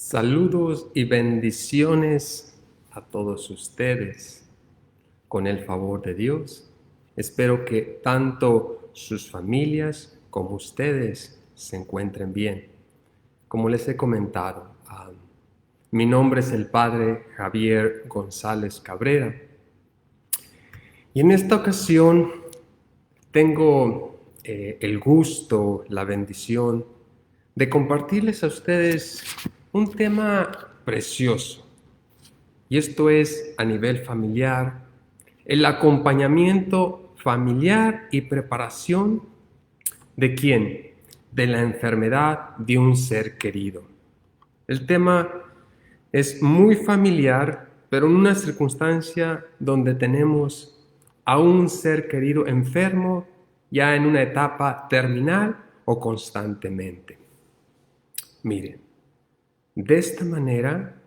Saludos y bendiciones a todos ustedes. Con el favor de Dios, espero que tanto sus familias como ustedes se encuentren bien. Como les he comentado, mi nombre es el Padre Javier González Cabrera. Y en esta ocasión tengo el gusto, la bendición de compartirles a ustedes un tema precioso. Y esto es a nivel familiar, el acompañamiento familiar y preparación ¿de quién? De la enfermedad de un ser querido. El tema es muy familiar, pero en una circunstancia donde tenemos a un ser querido enfermo ya en una etapa terminal o constantemente. Miren, de esta manera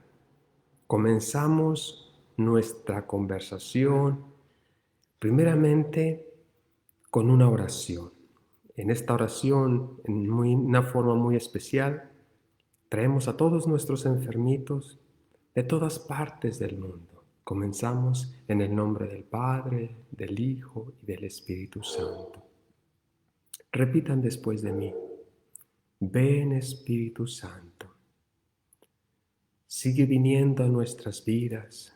comenzamos nuestra conversación primeramente con una oración. En esta oración, en una forma muy especial, traemos a todos nuestros enfermitos de todas partes del mundo. Comenzamos en el nombre del Padre, del Hijo y del Espíritu Santo. Repitan después de mí: ven Espíritu Santo, sigue viniendo a nuestras vidas.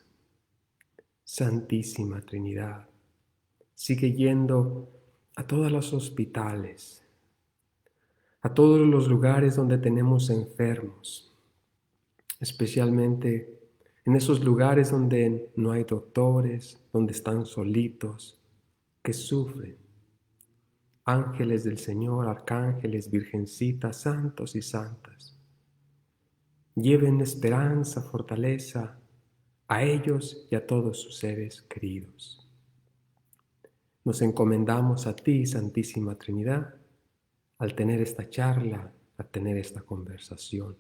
Santísima Trinidad, sigue yendo a todos los hospitales, a todos los lugares donde tenemos enfermos, especialmente en esos lugares donde no hay doctores, donde están solitos, que sufren. Ángeles del Señor, arcángeles, virgencitas, santos y santas, lleven esperanza, fortaleza a ellos y a todos sus seres queridos. Nos encomendamos a ti, Santísima Trinidad, al tener esta charla, al tener esta conversación,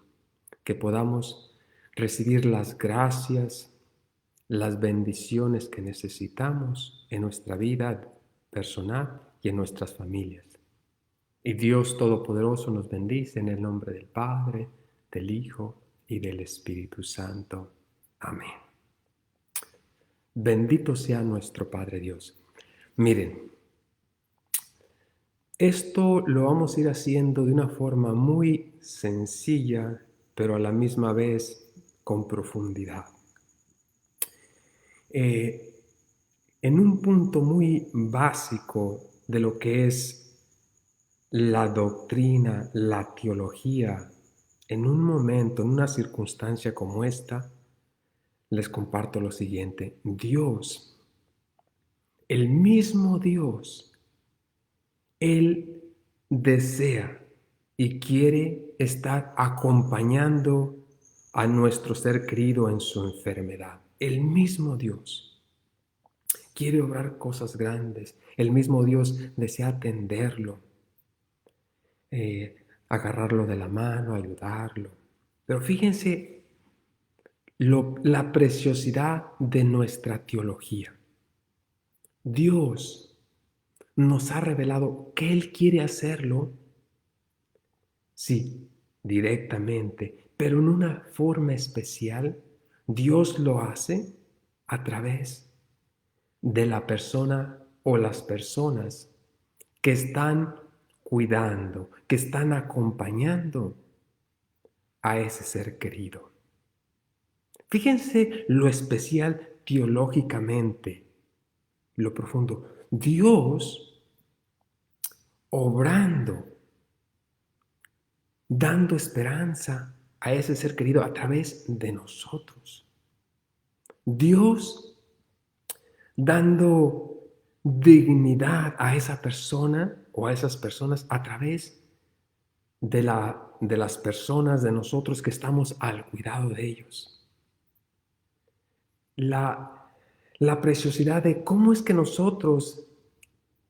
que podamos recibir las gracias, las bendiciones que necesitamos en nuestra vida personal y en nuestras familias. Y Dios Todopoderoso nos bendice en el nombre del Padre, del Hijo y del Espíritu Santo. Amén. Bendito sea nuestro Padre Dios. Miren, esto lo vamos a ir haciendo de una forma muy sencilla, pero a la misma vez con profundidad. En un punto muy básico de lo que es la doctrina, la teología, en un momento, en una circunstancia como esta, les comparto lo siguiente. Dios, el mismo Dios, Él desea y quiere estar acompañando a nuestro ser querido en su enfermedad. El mismo Dios quiere obrar cosas grandes. El mismo Dios desea atenderlo, agarrarlo de la mano, ayudarlo. Pero fíjense la preciosidad de nuestra teología. Dios nos ha revelado que Él quiere hacerlo, sí, directamente, pero en una forma especial. Dios lo hace a través de la persona o las personas que están cuidando, que están acompañando a ese ser querido. Fíjense lo especial teológicamente, lo profundo. Dios obrando, dando esperanza a ese ser querido a través de nosotros. Dios dando dignidad a esa persona o a esas personas a través de las personas, de nosotros que estamos al cuidado de ellos. La preciosidad de cómo es que nosotros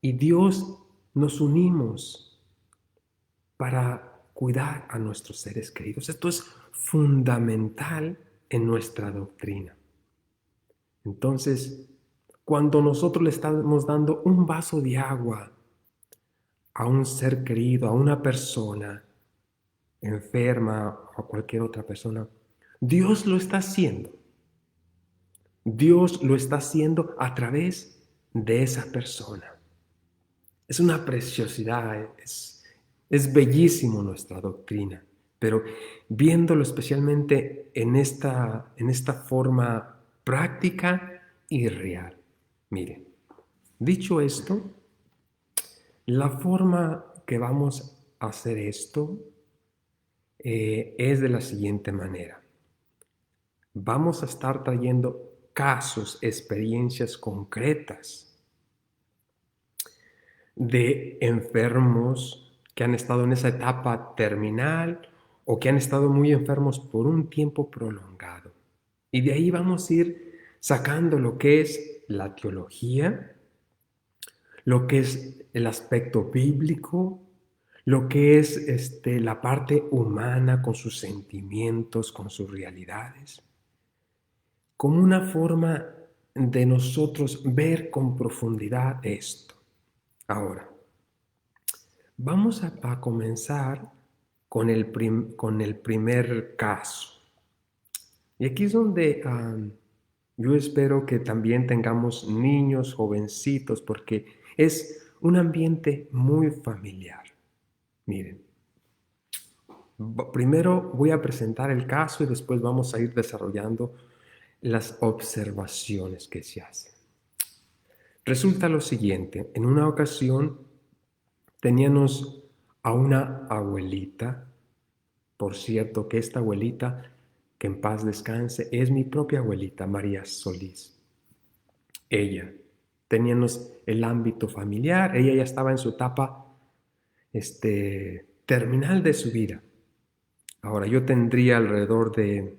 y Dios nos unimos para cuidar a nuestros seres queridos. Esto es fundamental en nuestra doctrina. Entonces, cuando nosotros le estamos dando un vaso de agua a un ser querido, a una persona enferma o a cualquier otra persona, Dios lo está haciendo. Dios lo está haciendo a través de esa persona. Es una preciosidad, es bellísimo nuestra doctrina, pero viéndolo especialmente en esta forma práctica y real. Miren, dicho esto, la forma que vamos a hacer esto es de la siguiente manera. Vamos a estar trayendo casos, experiencias concretas de enfermos que han estado en esa etapa terminal o que han estado muy enfermos por un tiempo prolongado. Y de ahí vamos a ir sacando lo que es la teología, lo que es el aspecto bíblico, lo que es la parte humana con sus sentimientos, con sus realidades, como una forma de nosotros ver con profundidad esto. Ahora, vamos a comenzar con con el primer caso. Y aquí es donde yo espero que también tengamos niños, jovencitos, porque es un ambiente muy familiar. Miren, primero voy a presentar el caso y después vamos a ir desarrollando las observaciones que se hacen. Resulta lo siguiente, en una ocasión teníamos a una abuelita, por cierto que esta abuelita, que en paz descanse, es mi propia abuelita, María Solís. Ella, teníamos el ámbito familiar, ella ya estaba en su etapa terminal de su vida. Ahora, yo tendría alrededor de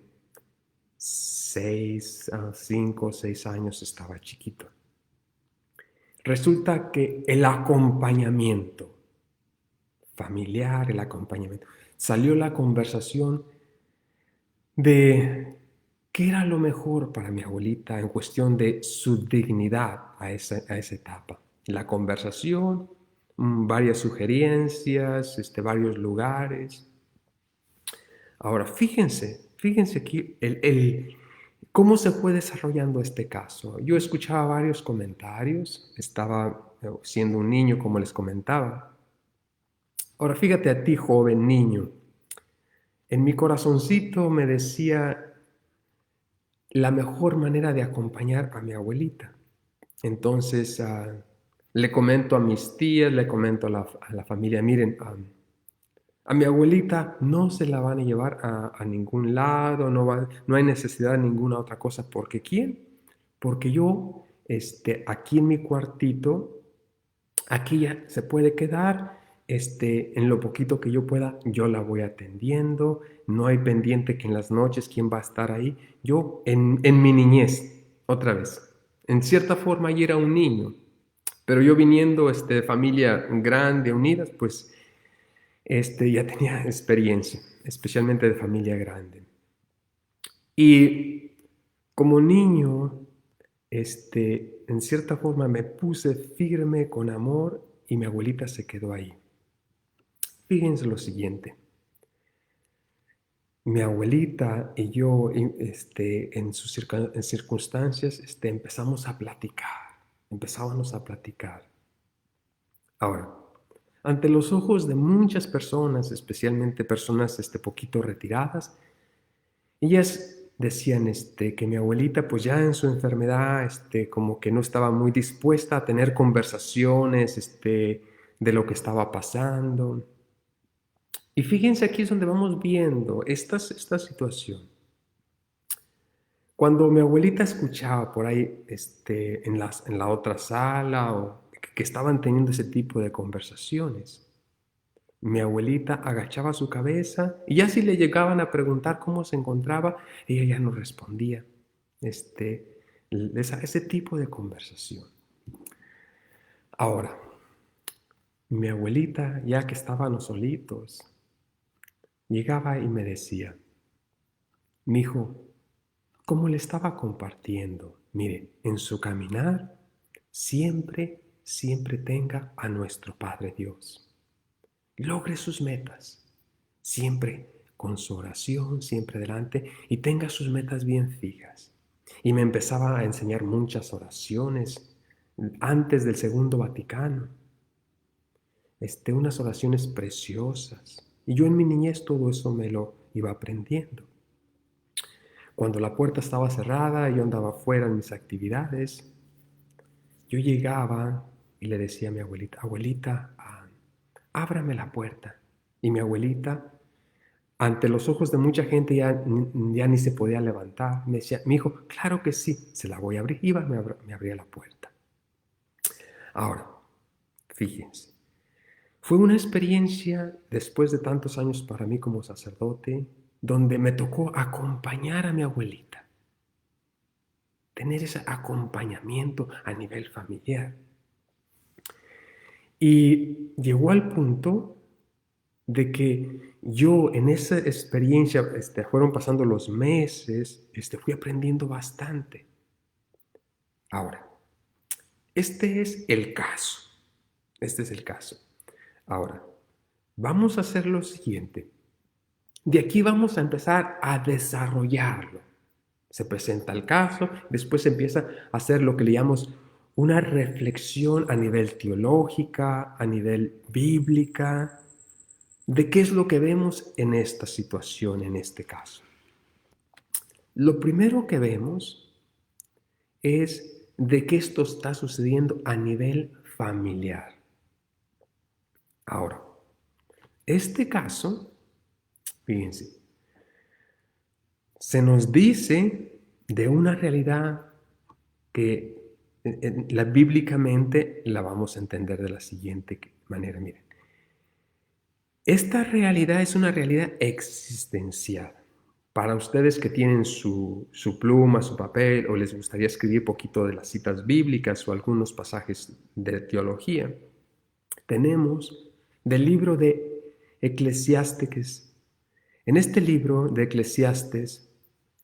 5 o 6 años, estaba chiquito. Resulta que el acompañamiento familiar, el acompañamiento, salió la conversación de qué era lo mejor para mi abuelita en cuestión de su dignidad a esa etapa. La conversación, varias sugerencias, varios lugares. Ahora, fíjense aquí cómo se fue desarrollando este caso. Yo escuchaba varios comentarios, estaba siendo un niño, como les comentaba. Ahora, fíjate a ti, joven niño. En mi corazoncito me decía la mejor manera de acompañar a mi abuelita. Entonces, le comento a mis tías, le comento a la familia, miren, a mi abuelita no se la van a llevar a ningún lado, no hay necesidad de ninguna otra cosa. ¿Porque quién? Porque yo, aquí en mi cuartito, aquí ya se puede quedar, en lo poquito que yo pueda, yo la voy atendiendo, no hay pendiente que en las noches quién va a estar ahí. Yo, en mi niñez, otra vez, en cierta forma yo era un niño, pero yo viniendo de familia grande, unidas, pues ya tenía experiencia, especialmente de familia grande. Y como niño, en cierta forma me puse firme con amor y mi abuelita se quedó ahí. Fíjense lo siguiente. Mi abuelita y yo, en sus circunstancias, empezamos a platicar. Empezábamos a platicar. Ahora, ante los ojos de muchas personas, especialmente personas poquito retiradas, ellas decían que mi abuelita pues ya en su enfermedad como que no estaba muy dispuesta a tener conversaciones de lo que estaba pasando. Y fíjense, aquí es donde vamos viendo esta situación. Cuando mi abuelita escuchaba por ahí en la otra sala o que estaban teniendo ese tipo de conversaciones, mi abuelita agachaba su cabeza y ya si le llegaban a preguntar cómo se encontraba, ella ya no respondía ese tipo de conversación. Ahora, mi abuelita, ya que estábamos solitos, llegaba y me decía, mijo, como le estaba compartiendo, mire, en su caminar, siempre tenga a nuestro Padre Dios. Logre sus metas. Siempre con su oración siempre delante y tenga sus metas bien fijas. Y me empezaba a enseñar muchas oraciones antes del Segundo Vaticano, unas oraciones preciosas. Y yo en mi niñez todo eso me lo iba aprendiendo. Cuando la puerta estaba cerrada y yo andaba fuera en mis actividades, yo llegaba y le decía a mi abuelita, abuelita, ábrame la puerta. Y mi abuelita, ante los ojos de mucha gente, ya ni se podía levantar. Me decía, mi hijo, claro que sí, se la voy a abrir. Iba, me abría la puerta. Ahora, fíjense, fue una experiencia después de tantos años para mí como sacerdote, donde me tocó acompañar a mi abuelita, tener ese acompañamiento a nivel familiar. Y llegó al punto de que yo en esa experiencia, fueron pasando los meses, fui aprendiendo bastante. Ahora, este es el caso. Este es el caso. Ahora, vamos a hacer lo siguiente. De aquí vamos a empezar a desarrollarlo. Se presenta el caso, después se empieza a hacer lo que le llamamos una reflexión a nivel teológica, a nivel bíblica, de qué es lo que vemos en esta situación, en este caso. Lo primero que vemos es de qué esto está sucediendo a nivel familiar. Ahora, este caso, fíjense, se nos dice de una realidad que bíblicamente la vamos a entender de la siguiente manera. Miren, esta realidad es una realidad existencial. Para ustedes que tienen su pluma, su papel, o les gustaría escribir poquito de las citas bíblicas o algunos pasajes de teología, tenemos del libro de Eclesiastes. En este libro de Eclesiastes,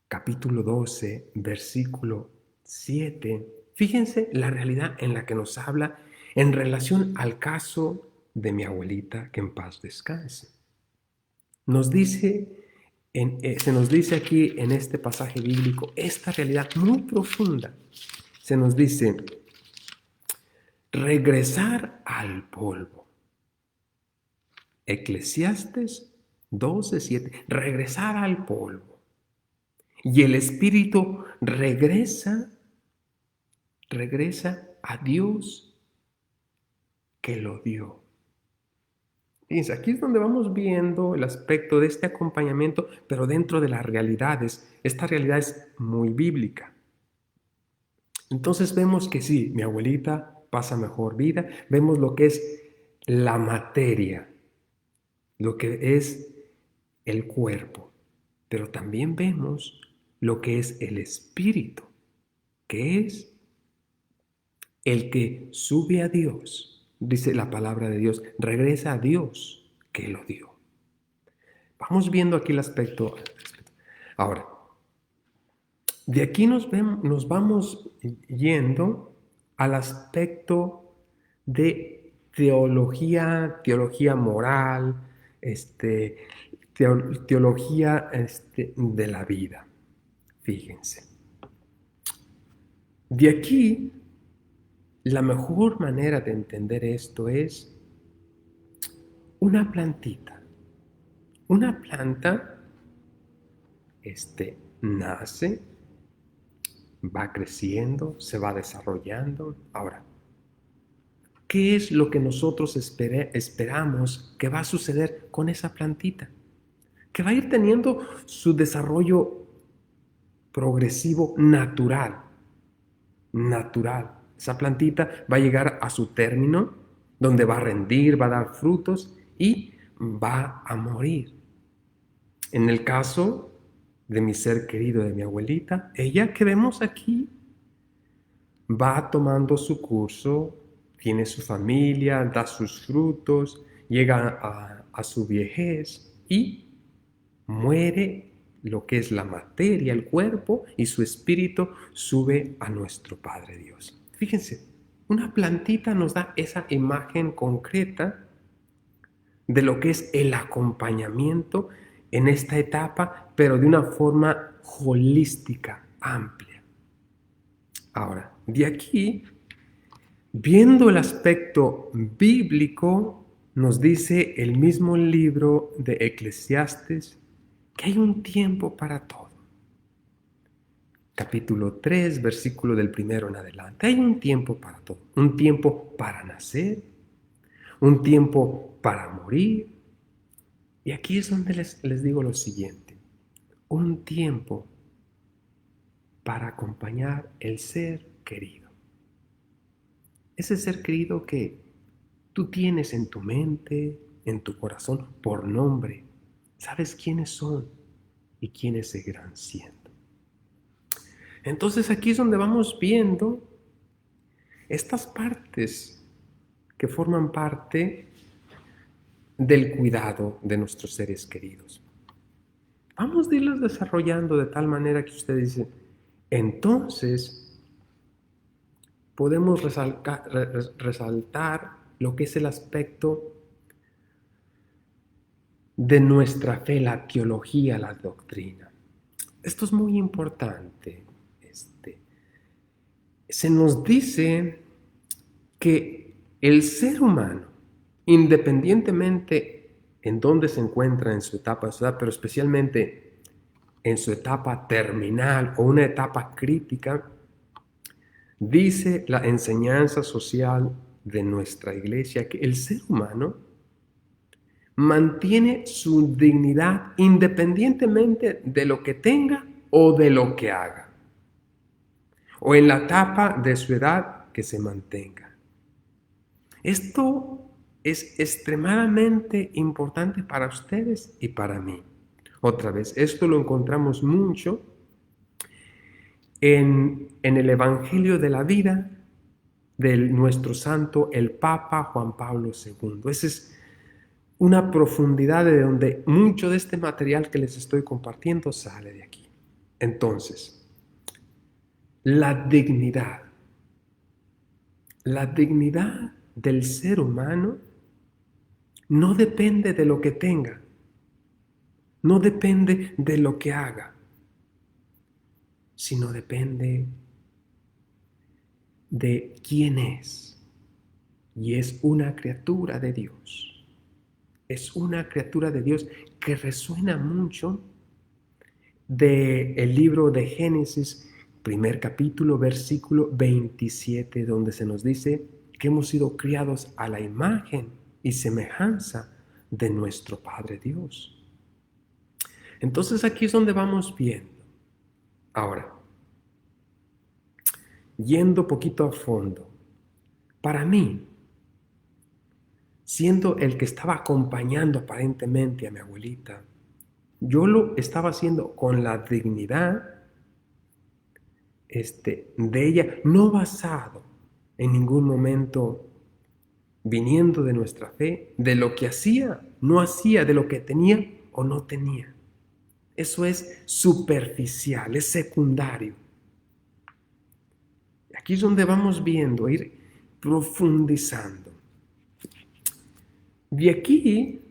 capítulo 12, versículo 7, fíjense la realidad en la que nos habla en relación al caso de mi abuelita, que en paz descanse. Se nos dice aquí en este pasaje bíblico esta realidad muy profunda. Se nos dice, regresar al polvo. Eclesiastes 12:7, regresar al polvo. Y el espíritu regresa a Dios que lo dio. Fíjense, aquí es donde vamos viendo el aspecto de este acompañamiento, pero dentro de las realidades. Esta realidad es muy bíblica. Entonces vemos que sí, mi abuelita pasa mejor vida. Vemos lo que es la materia, lo que es el cuerpo, pero también vemos lo que es el espíritu, que es el que sube a Dios. Dice la palabra de Dios, regresa a Dios que lo dio. Vamos viendo aquí el aspecto. Ahora, de aquí nos vamos yendo al aspecto de teología moral, teología de la vida. Fíjense. De aquí, la mejor manera de entender esto es una plantita. Una planta nace, va creciendo, se va desarrollando. Ahora, ¿qué es lo que nosotros esperamos que va a suceder con esa plantita? Que va a ir teniendo su desarrollo progresivo natural. Esa plantita va a llegar a su término, donde va a rendir, va a dar frutos y va a morir. En el caso de mi ser querido, de mi abuelita, ella que vemos aquí, va tomando su curso, tiene su familia, da sus frutos, llega a su viejez y muere lo que es la materia, el cuerpo, y su espíritu sube a nuestro Padre Dios. Fíjense, una plantita nos da esa imagen concreta de lo que es el acompañamiento en esta etapa, pero de una forma holística, amplia. Ahora, de aquí, viendo el aspecto bíblico, nos dice el mismo libro de Eclesiastes que hay un tiempo para todo. Capítulo 3, versículo del 1 en adelante. Hay un tiempo para todo. Un tiempo para nacer, un tiempo para morir. Y aquí es donde les digo lo siguiente. Un tiempo para acompañar el ser querido. Ese ser querido que tú tienes en tu mente, en tu corazón, por nombre. Sabes quiénes son y quiénes seguirán siendo. Entonces aquí es donde vamos viendo estas partes que forman parte del cuidado de nuestros seres queridos. Vamos a irlos desarrollando de tal manera que usted dice, entonces podemos resaltar lo que es el aspecto de nuestra fe, la teología, la doctrina. Esto es muy importante. Se nos dice que el ser humano, independientemente en dónde se encuentra en su etapa de edad, pero especialmente en su etapa terminal o una etapa crítica, dice la enseñanza social de nuestra iglesia que el ser humano mantiene su dignidad independientemente de lo que tenga o de lo que haga, o en la etapa de su edad que se mantenga. Esto es extremadamente importante para ustedes y para mí. Otra vez, esto lo encontramos mucho en el Evangelio de la vida de nuestro santo, el Papa Juan Pablo II. Esa es una profundidad de donde mucho de este material que les estoy compartiendo sale de aquí. Entonces, la dignidad del ser humano no depende de lo que tenga, no depende de lo que haga, sino depende de quién es. Y es una criatura de Dios. Es una criatura de Dios que resuena mucho del libro de Génesis, primer capítulo, versículo 27, donde se nos dice que hemos sido criados a la imagen y semejanza de nuestro Padre Dios. Entonces aquí es donde vamos viendo. Ahora, yendo poquito a fondo, para mí, siendo el que estaba acompañando aparentemente a mi abuelita, yo lo estaba haciendo con la dignidad de ella, no basado en ningún momento viniendo de nuestra fe, de lo que hacía, no hacía, de lo que tenía o no tenía. Eso es superficial, es secundario. Aquí es donde vamos viendo, ir profundizando. De aquí,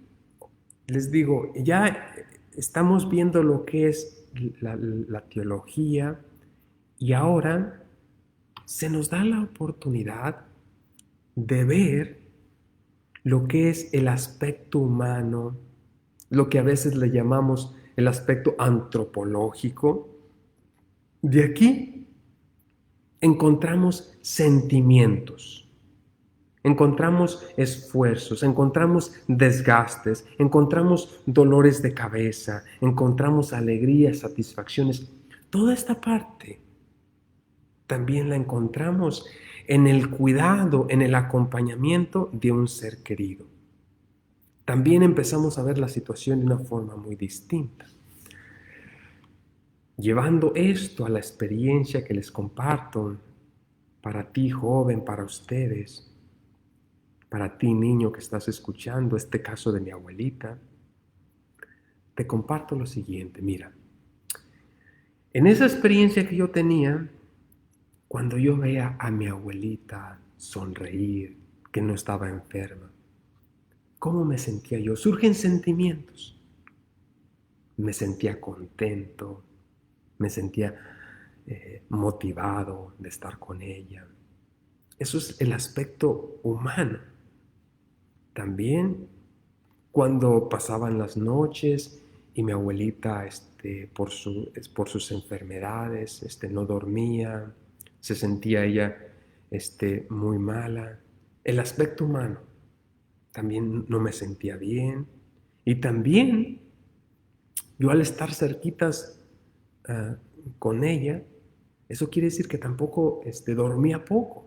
les digo, ya estamos viendo lo que es la teología y ahora se nos da la oportunidad de ver lo que es el aspecto humano, lo que a veces le llamamos el aspecto antropológico. De aquí encontramos sentimientos, encontramos esfuerzos, encontramos desgastes, encontramos dolores de cabeza, encontramos alegrías, satisfacciones. Toda esta parte también la encontramos en el cuidado, en el acompañamiento de un ser querido. También empezamos a ver la situación de una forma muy distinta. Llevando esto a la experiencia que les comparto, para ti joven, para ustedes, para ti niño que estás escuchando este caso de mi abuelita, te comparto lo siguiente. Mira, en esa experiencia que yo tenía, cuando yo veía a mi abuelita sonreír, que no estaba enferma, ¿cómo me sentía yo? Surgen sentimientos. me sentía contento, me sentía motivado de estar con ella. Eso es el aspecto humano. También cuando pasaban las noches y mi abuelita por sus enfermedades no dormía, se sentía ella muy mala. El aspecto humano también no me sentía bien. Y también yo al estar cerquitas ah, con ella, eso quiere decir que tampoco dormía poco,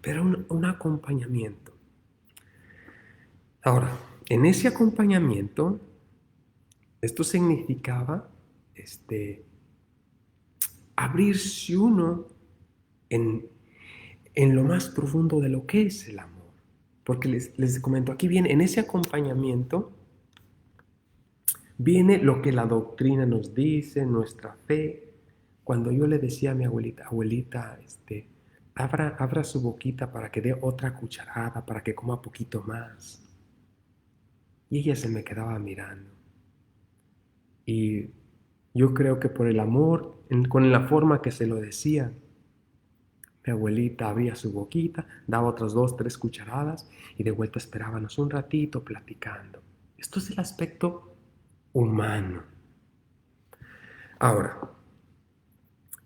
pero un acompañamiento. Ahora, en ese acompañamiento, esto significaba abrirse uno en, en lo más profundo de lo que es el amor. Porque les comento, aquí viene, en ese acompañamiento, viene lo que la doctrina nos dice, nuestra fe. Cuando yo le decía a mi abuelita, abuelita, abra su boquita para que dé otra cucharada, para que coma poquito más. Y ella se me quedaba mirando. Y yo creo que por el amor, con la forma que se lo decía, mi abuelita abría su boquita, daba otras 2, 3 cucharadas y de vuelta esperábamos un ratito platicando. Esto es el aspecto humano. Ahora,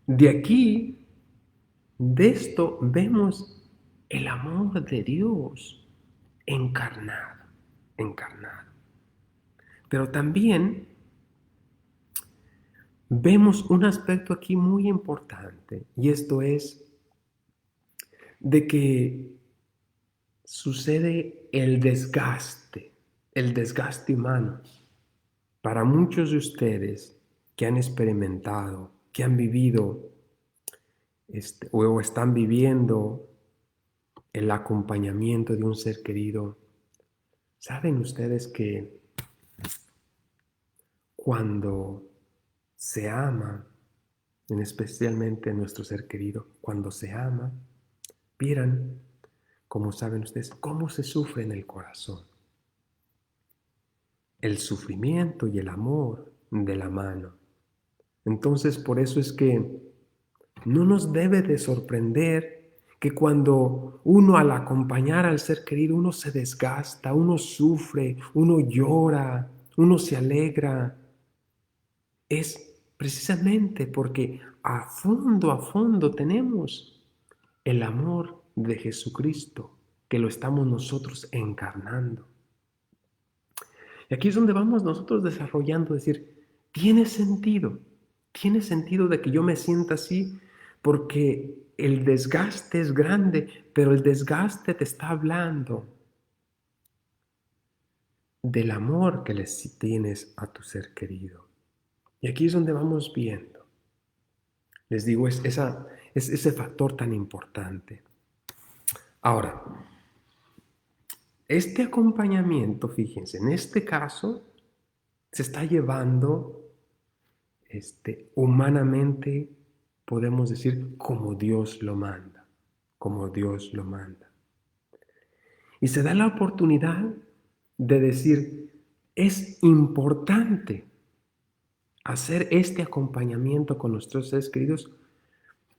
de aquí, de esto vemos el amor de Dios encarnado, encarnado. Pero también vemos un aspecto aquí muy importante y esto es de que sucede el desgaste humano. Para muchos de ustedes que han experimentado, que han vivido o están viviendo el acompañamiento de un ser querido, ¿saben ustedes que cuando se ama, especialmente nuestro ser querido, cuando se ama, vieran, como saben ustedes, cómo se sufre en el corazón? El sufrimiento y el amor de la mano. Entonces, por eso es que no nos debe de sorprender que cuando uno al acompañar al ser querido, uno se desgasta, uno sufre, uno llora, uno se alegra. Es precisamente porque a fondo tenemos el amor de Jesucristo, que lo estamos nosotros encarnando. Y aquí es donde vamos nosotros desarrollando, decir, tiene sentido de que yo me sienta así, porque el desgaste es grande, pero el desgaste te está hablando del amor que les tienes a tu ser querido. Y aquí es donde vamos viendo. Les digo, es ese factor tan importante. Ahora, este acompañamiento, fíjense, en este caso se está llevando humanamente, podemos decir, como Dios lo manda, como Dios lo manda. Y se da la oportunidad de decir, es importante hacer este acompañamiento con nuestros seres queridos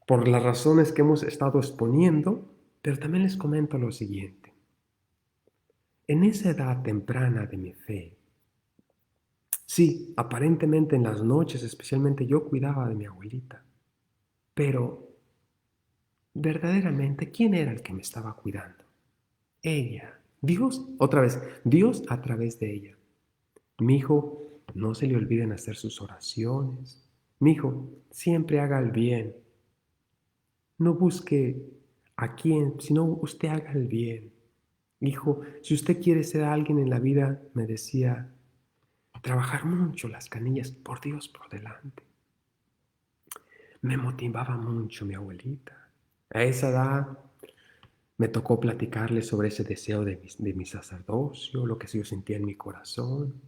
por las razones que hemos estado exponiendo, pero también les comento lo siguiente. En esa edad temprana de mi fe, sí, aparentemente en las noches especialmente yo cuidaba de mi abuelita, pero verdaderamente, ¿quién era el que me estaba cuidando? Ella. Dios, otra vez, Dios a través de ella. Mi hijo, no se le olviden hacer sus oraciones. Mi hijo, siempre haga el bien. No busque a quién, sino usted haga el bien. Hijo, si usted quiere ser alguien en la vida, me decía, trabajar mucho las canillas, por Dios por delante. Me motivaba mucho mi abuelita. A esa edad me tocó platicarle sobre ese deseo de mi sacerdocio, lo que yo sentía en mi corazón.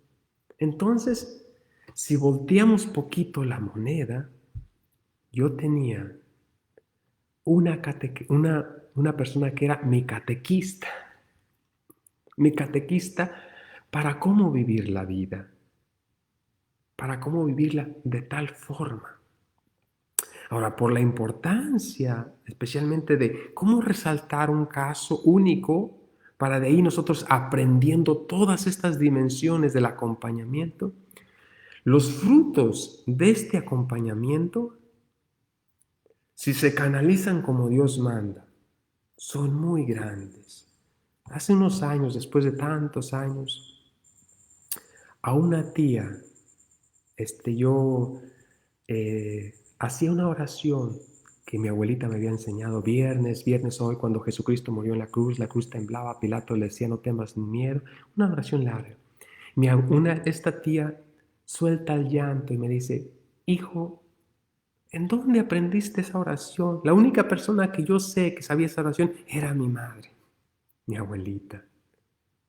Entonces, si volteamos poquito la moneda, yo tenía una persona que era mi catequista para cómo vivir la vida. para cómo vivirla de tal forma. Ahora, por la importancia, especialmente de cómo resaltar un caso único, para de ahí nosotros aprendiendo todas estas dimensiones del acompañamiento, los frutos de este acompañamiento, si se canalizan como Dios manda, son muy grandes. Hace unos años, después de tantos años, a una tía, yo hacía una oración que mi abuelita me había enseñado viernes hoy, cuando Jesucristo murió en la cruz temblaba, Pilato le decía, no temas ni miedo, una oración larga. Esta tía suelta el llanto y me dice, hijo, ¿en dónde aprendiste esa oración? La única persona que yo sé que sabía esa oración era mi madre, mi abuelita.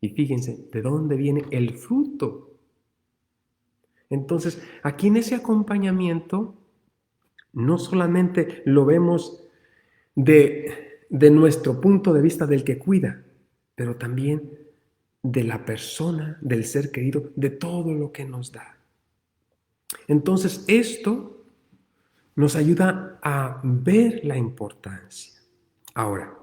Y fíjense, ¿de dónde viene el fruto? Entonces, aquí en ese acompañamiento, no solamente lo vemos de nuestro punto de vista del que cuida, pero también de la persona, del ser querido, de todo lo que nos da. Entonces, esto nos ayuda a ver la importancia. Ahora,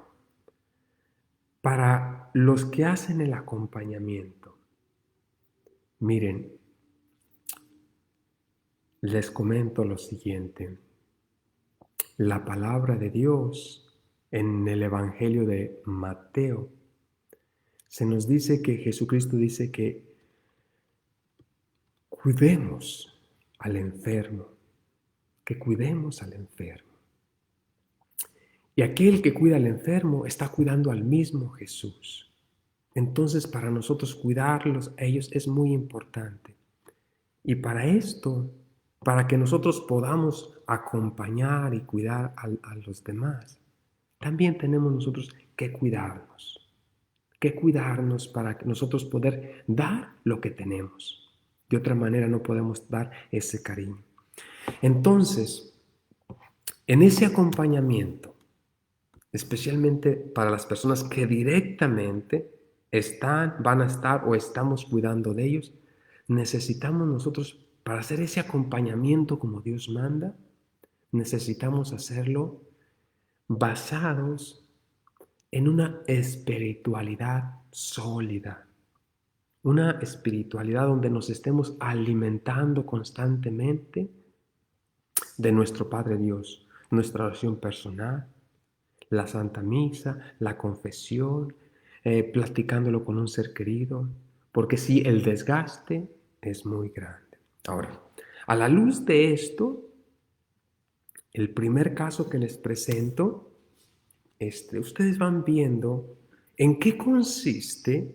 para los que hacen el acompañamiento, miren, les comento lo siguiente. La palabra de Dios en el Evangelio de Mateo se nos dice que Jesucristo dice que cuidemos al enfermo, que cuidemos al enfermo. Y aquel que cuida al enfermo está cuidando al mismo Jesús. Entonces, para nosotros cuidarlos a ellos es muy importante. Y para esto, para que nosotros podamos acompañar y cuidar a los demás, también tenemos nosotros que cuidarnos para que nosotros poder dar lo que tenemos. De otra manera no podemos dar ese cariño. Entonces, en ese acompañamiento, especialmente para las personas que directamente van a estar o estamos cuidando de ellos, necesitamos nosotros, para hacer ese acompañamiento como Dios manda, necesitamos hacerlo basados en una espiritualidad sólida, una espiritualidad donde nos estemos alimentando constantemente de nuestro Padre Dios, nuestra oración personal, la Santa Misa, la confesión, platicándolo con un ser querido, porque sí, el desgaste es muy grande. Ahora, a la luz de esto, el primer caso que les presento, ustedes van viendo en qué consiste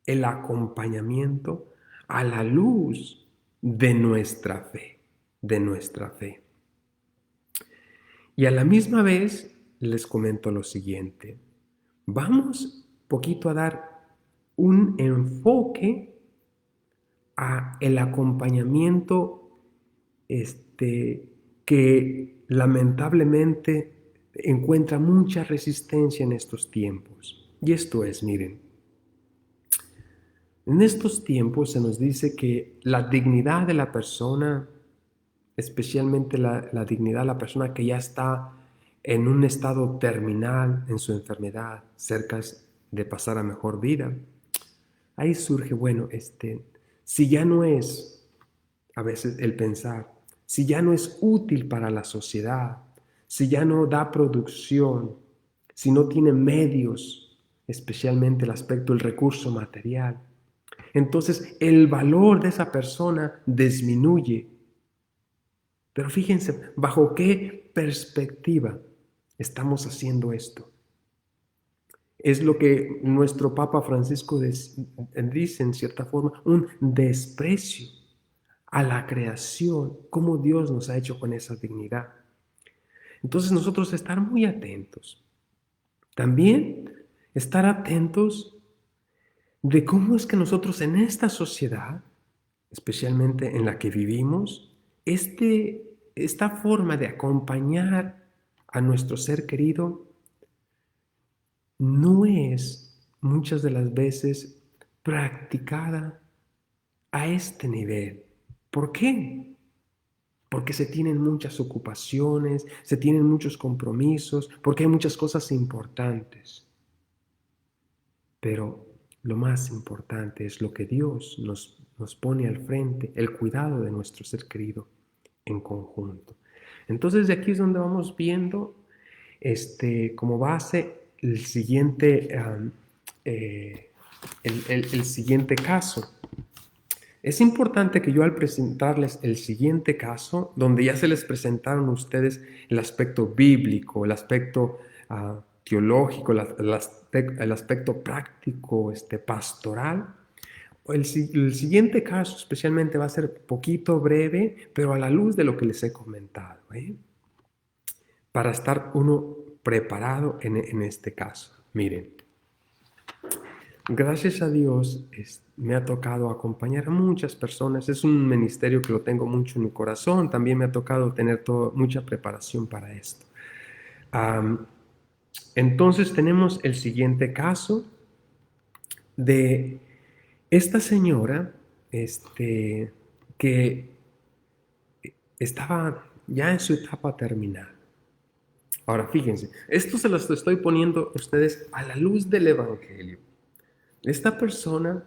el acompañamiento a la luz de nuestra fe, de nuestra fe. Y a la misma vez les comento lo siguiente. Vamos poquito a dar un enfoque a el acompañamiento que lamentablemente encuentra mucha resistencia en estos tiempos. Y esto es, miren, en estos tiempos se nos dice que la dignidad de la persona, especialmente la dignidad de la persona que ya está en un estado terminal en su enfermedad, cerca de pasar a mejor vida, ahí surge, bueno, si ya no es, a veces el pensar, si ya no es útil para la sociedad, si ya no da producción, si no tiene medios, especialmente el aspecto del recurso material, entonces el valor de esa persona disminuye. Pero fíjense, ¿bajo qué perspectiva estamos haciendo esto? Es lo que nuestro Papa Francisco dice en cierta forma, un desprecio a la creación, cómo Dios nos ha hecho con esa dignidad. Entonces nosotros estar muy atentos. También estar atentos de cómo es que nosotros en esta sociedad, especialmente en la que vivimos, esta forma de acompañar a nuestro ser querido no es muchas de las veces practicada a este nivel. ¿Por qué? Porque se tienen muchas ocupaciones, se tienen muchos compromisos, porque hay muchas cosas importantes. Pero lo más importante es lo que Dios nos pone al frente, el cuidado de nuestro ser querido en conjunto. Entonces de aquí es donde vamos viendo como base el siguiente, el siguiente caso. Es importante que yo al presentarles el siguiente caso, donde ya se les presentaron a ustedes el aspecto bíblico, el aspecto teológico, el aspecto práctico, pastoral, el siguiente caso especialmente va a ser poquito breve, pero a la luz de lo que les he comentado, para estar uno preparado en este caso. Miren, gracias a Dios me ha tocado acompañar a muchas personas. Es un ministerio que lo tengo mucho en mi corazón. También me ha tocado tener mucha preparación para esto. Entonces tenemos el siguiente caso de esta señora que estaba ya en su etapa terminal. Ahora fíjense, esto se los estoy poniendo a ustedes a la luz del Evangelio. Esta persona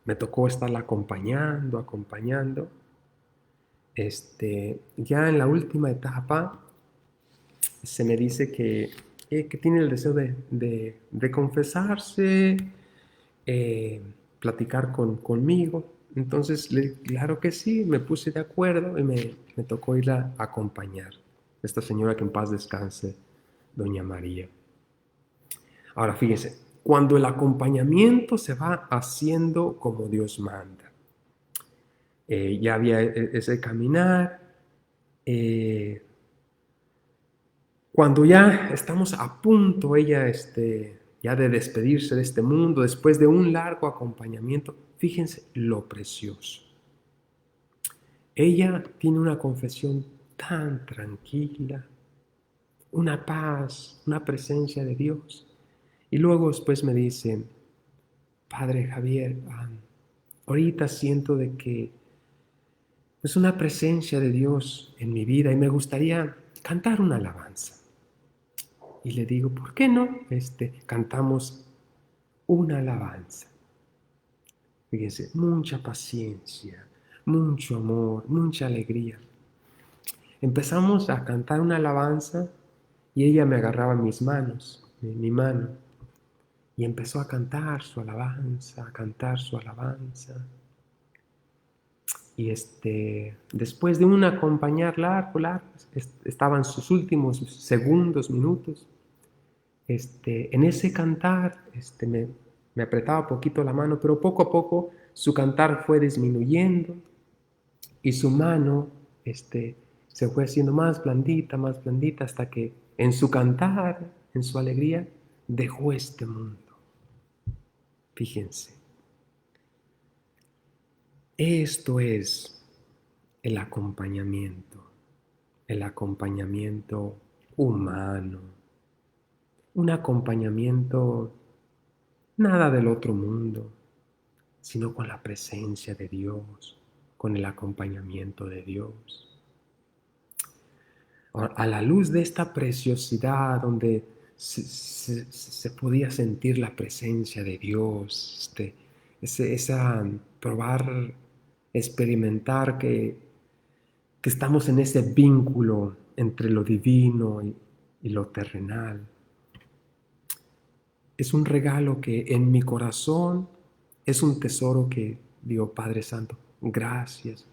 me tocó estarla acompañando. Ya en la última etapa se me dice que tiene el deseo de confesarse, platicar conmigo. Entonces, claro que sí, me puse de acuerdo y me tocó irla a acompañar. Esta señora que en paz descanse, doña María. Ahora fíjense, cuando el acompañamiento se va haciendo como Dios manda, ya había ese caminar, cuando ya estamos a punto, ella ya de despedirse de este mundo, después de un largo acompañamiento, fíjense lo precioso. Ella tiene una confesión tan tranquila, una paz, una presencia de Dios. Y luego después me dice, Padre Javier, ahorita siento de que es una presencia de Dios en mi vida y me gustaría cantar una alabanza. Y le digo, ¿por qué no? Cantamos una alabanza. Fíjense, mucha paciencia, mucho amor, mucha alegría. Empezamos a cantar una alabanza y ella me agarraba mis manos, mi mano, y empezó a cantar su alabanza, a cantar su alabanza. Y después de un acompañar largo, estaban sus últimos segundos, minutos. En ese cantar, me apretaba poquito la mano, pero poco a poco su cantar fue disminuyendo y su mano, se fue haciendo más blandita, hasta que en su cantar, en su alegría, dejó este mundo. Fíjense, esto es el acompañamiento humano, un acompañamiento nada del otro mundo, sino con la presencia de Dios, con el acompañamiento de Dios. A la luz de esta preciosidad donde se podía sentir la presencia de Dios, probar, experimentar que estamos en ese vínculo entre lo divino y lo terrenal. Es un regalo que en mi corazón es un tesoro que digo, Padre Santo, gracias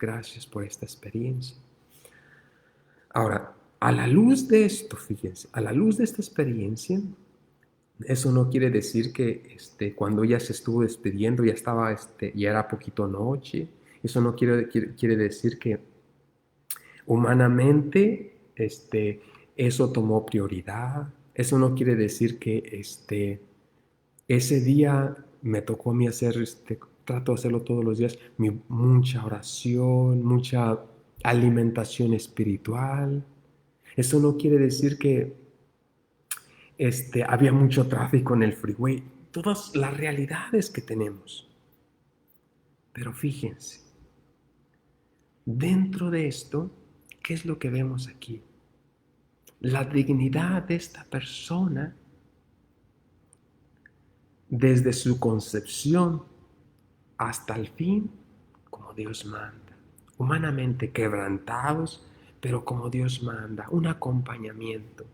por esta experiencia. Ahora, a la luz de esto, fíjense, a la luz de esta experiencia, eso no quiere decir que cuando ella se estuvo despidiendo ya era poquito noche. Eso no quiere decir que humanamente eso tomó prioridad. Eso no quiere decir que ese día me tocó a mí hacer, trato de hacerlo todos los días, mucha oración, mucha alimentación espiritual. Eso no quiere decir que había mucho tráfico en el freeway. Todas las realidades que tenemos. Pero fíjense, dentro de esto, ¿qué es lo que vemos aquí? La dignidad de esta persona desde su concepción hasta el fin, como Dios manda. Humanamente quebrantados, pero como Dios manda, un acompañamiento.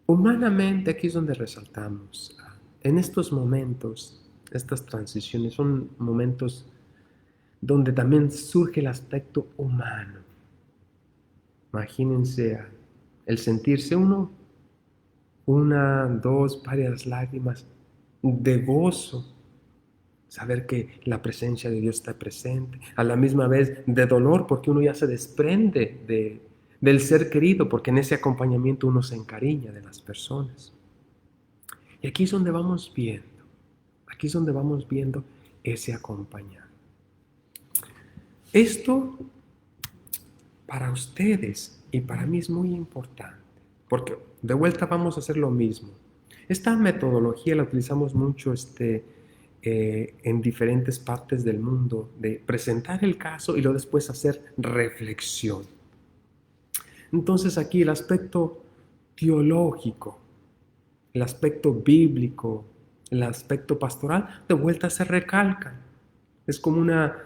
Humanamente, aquí es donde resaltamos. En estos momentos, estas transiciones son momentos donde también surge el aspecto humano. Imagínense el sentirse uno, una, dos, varias lágrimas de gozo, saber que la presencia de Dios está presente, a la misma vez de dolor porque uno ya se desprende del ser querido, porque en ese acompañamiento uno se encariña de las personas. Y aquí es donde vamos viendo ese acompañar. Esto para ustedes y para mí es muy importante, porque de vuelta vamos a hacer lo mismo. Esta metodología la utilizamos mucho en diferentes partes del mundo, de presentar el caso y luego después hacer reflexión. Entonces aquí el aspecto teológico, el aspecto bíblico, el aspecto pastoral, de vuelta se recalcan. Es como una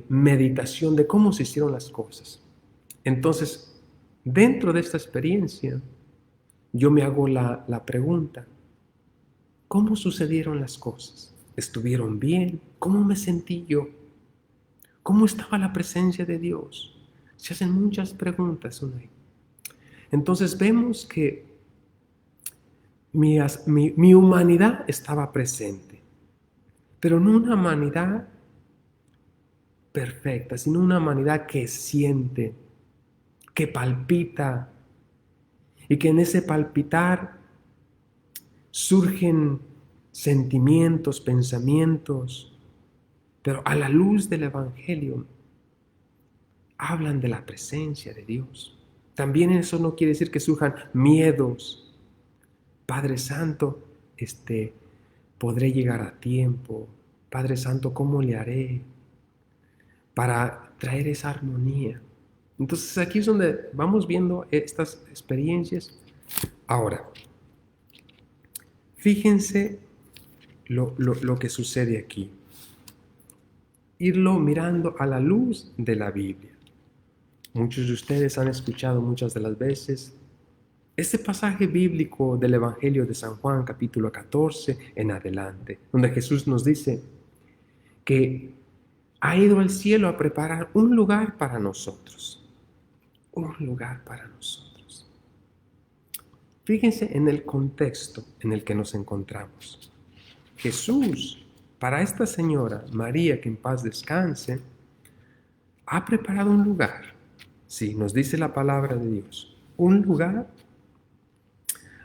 meditación de cómo se hicieron las cosas. Entonces, dentro de esta experiencia, yo me hago la pregunta, ¿cómo sucedieron las cosas? ¿Estuvieron bien? ¿Cómo me sentí yo? ¿Cómo estaba la presencia de Dios? Se hacen muchas preguntas. Entonces vemos que mi humanidad estaba presente, pero no una humanidad perfecta, sino una humanidad que siente, que palpita, y que en ese palpitar surgen sentimientos, pensamientos, pero a la luz del Evangelio hablan de la presencia de Dios. También eso no quiere decir que surjan miedos. Padre Santo, podré llegar a tiempo. Padre Santo, ¿cómo le haré para traer esa armonía? Entonces aquí es donde vamos viendo estas experiencias. Ahora, fíjense lo que sucede aquí. Irlo mirando a la luz de la Biblia. Muchos de ustedes han escuchado muchas de las veces este pasaje bíblico del Evangelio de San Juan, capítulo 14 en adelante, donde Jesús nos dice que ha ido al cielo a preparar un lugar para nosotros. Un lugar para nosotros. Fíjense en el contexto en el que nos encontramos. Jesús, para esta señora, María, que en paz descanse, ha preparado un lugar. Sí, nos dice la palabra de Dios. Un lugar.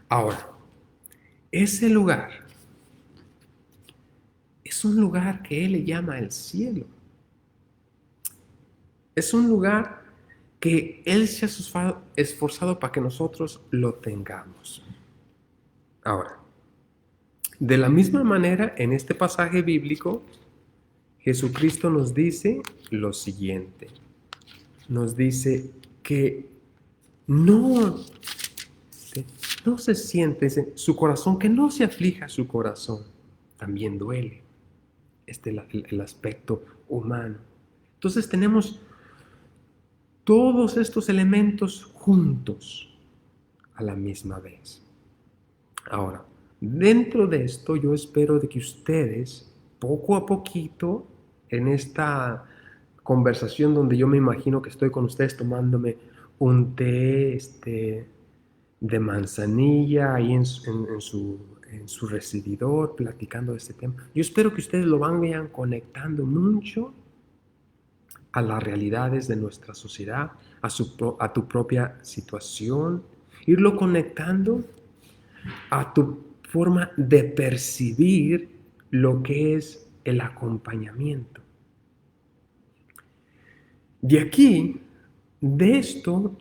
Ahora, ese lugar es un lugar que Él le llama el cielo. Es un lugar que Él se ha esforzado para que nosotros lo tengamos. Ahora, de la misma manera, en este pasaje bíblico, Jesucristo nos dice lo siguiente. Nos dice que no se siente su corazón, que no se aflija su corazón. También duele el aspecto humano. Entonces tenemos todos estos elementos juntos a la misma vez. Ahora, dentro de esto yo espero de que ustedes, poco a poquito, en esta conversación donde yo me imagino que estoy con ustedes tomándome un té de manzanilla ahí en su recibidor, platicando de este tema, yo espero que ustedes lo vayan conectando mucho a las realidades de nuestra sociedad, a tu propia situación, irlo conectando a tu forma de percibir lo que es el acompañamiento. De aquí, de esto,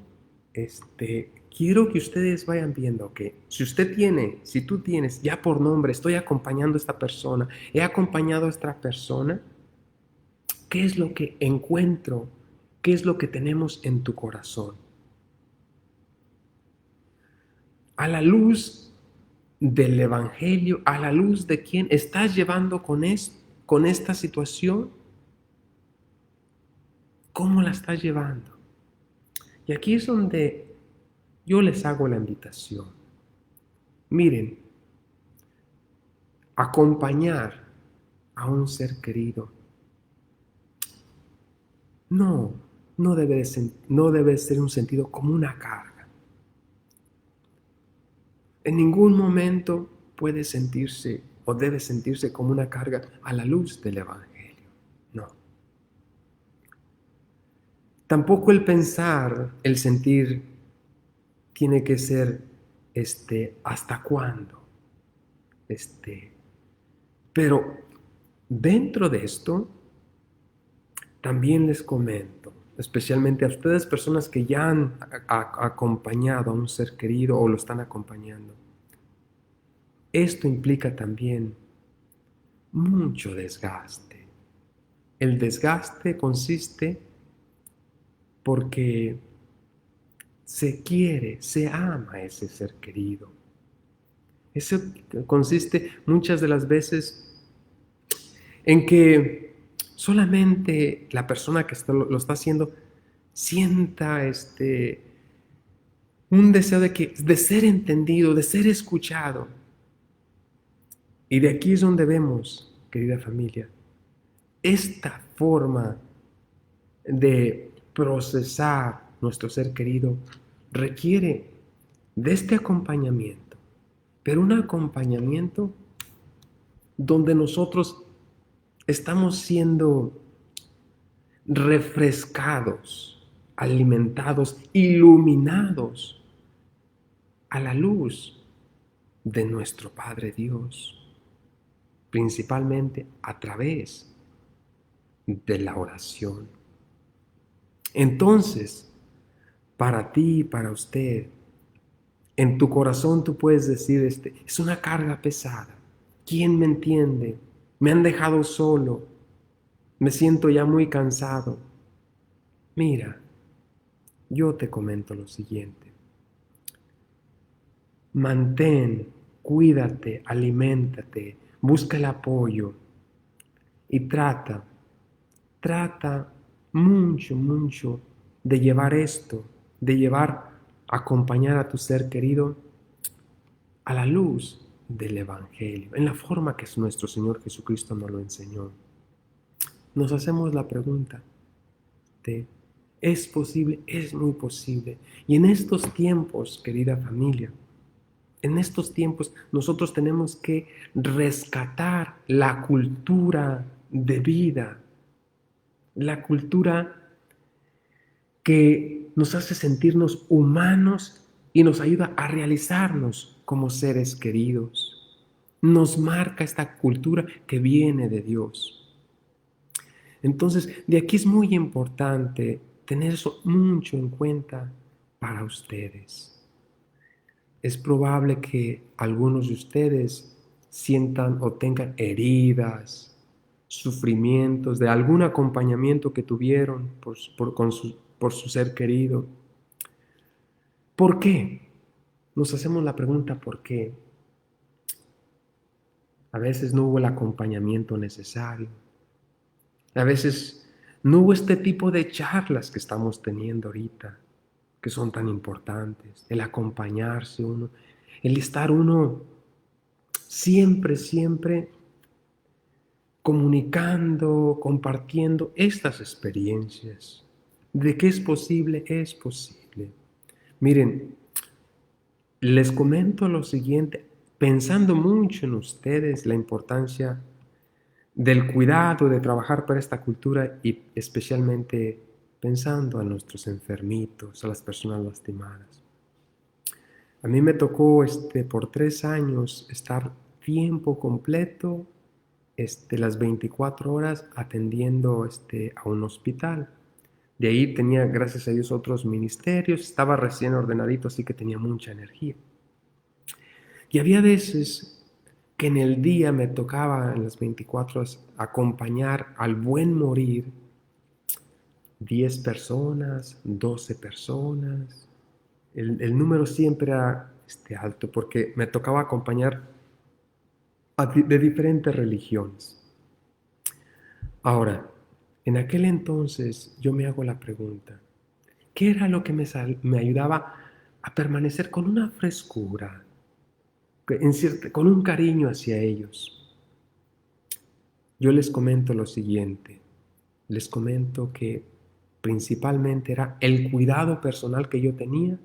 quiero que ustedes vayan viendo que si tú tienes ya por nombre, estoy acompañando a esta persona, he acompañado a esta persona, ¿Qué es lo que encuentro? ¿Qué es lo que tenemos en tu corazón? A la luz del Evangelio, a la luz de quién estás llevando con esta situación, ¿cómo la estás llevando? Y aquí es donde yo les hago la invitación. Miren, acompañar a un ser querido no, no debe ser un sentido como una carga. En ningún momento puede sentirse o debe sentirse como una carga a la luz del Evangelio. No. Tampoco el pensar, el sentir tiene que ser ¿hasta cuándo? Pero dentro de esto también les comento, especialmente a ustedes personas que ya han acompañado a un ser querido o lo están acompañando. Esto implica también mucho desgaste. El desgaste consiste porque se quiere, se ama a ese ser querido. Eso consiste muchas de las veces en que solamente la persona que lo está haciendo sienta un deseo de ser entendido, de ser escuchado. Y de aquí es donde vemos, querida familia, esta forma de procesar nuestro ser querido requiere de este acompañamiento, pero un acompañamiento donde nosotros estamos siendo refrescados, alimentados, iluminados a la luz de nuestro Padre Dios, principalmente a través de la oración. Entonces, para ti y para usted, en tu corazón tú puedes decir, es una carga pesada. ¿Quién me entiende? Me han dejado solo. Me siento ya muy cansado. Mira, yo te comento lo siguiente. Mantén, cuídate, aliméntate, busca el apoyo y trata mucho, mucho de llevar esto, de acompañar a tu ser querido a la luz del Evangelio, en la forma que nuestro Señor Jesucristo nos lo enseñó. Nos hacemos la pregunta de, ¿es posible? Es muy posible. Y en estos tiempos, querida familia, en estos tiempos nosotros tenemos que rescatar la cultura de vida, la cultura que nos hace sentirnos humanos y nos ayuda a realizarnos como seres queridos. Nos marca esta cultura que viene de Dios. Entonces, de aquí es muy importante tener eso mucho en cuenta para ustedes. Es probable que algunos de ustedes sientan o tengan heridas, sufrimientos de algún acompañamiento que tuvieron por su ser querido. ¿Por qué? Nos hacemos la pregunta ¿por qué? A veces no hubo el acompañamiento necesario. A veces no hubo este tipo de charlas que estamos teniendo ahorita, que son tan importantes. El acompañarse uno, el estar uno siempre, siempre comunicando, compartiendo estas experiencias. ¿De qué es posible? Es posible. Miren, les comento lo siguiente, pensando mucho en ustedes, la importancia del cuidado, de trabajar para esta cultura y especialmente pensando a nuestros enfermitos, a las personas lastimadas. A mí me tocó por 3 años estar tiempo completo, las 24 horas atendiendo a un hospital. De ahí tenía, gracias a Dios, otros ministerios, estaba recién ordenadito, así que tenía mucha energía. Y había veces que en el día me tocaba, en las 24 horas, acompañar al buen morir 10 personas, 12 personas. El número siempre era alto porque me tocaba acompañar de diferentes religiones. Ahora, en aquel entonces yo me hago la pregunta, ¿qué era lo que me ayudaba a permanecer con una frescura, con un cariño hacia ellos? Yo les comento lo siguiente, les comento que principalmente era el cuidado personal que yo tenía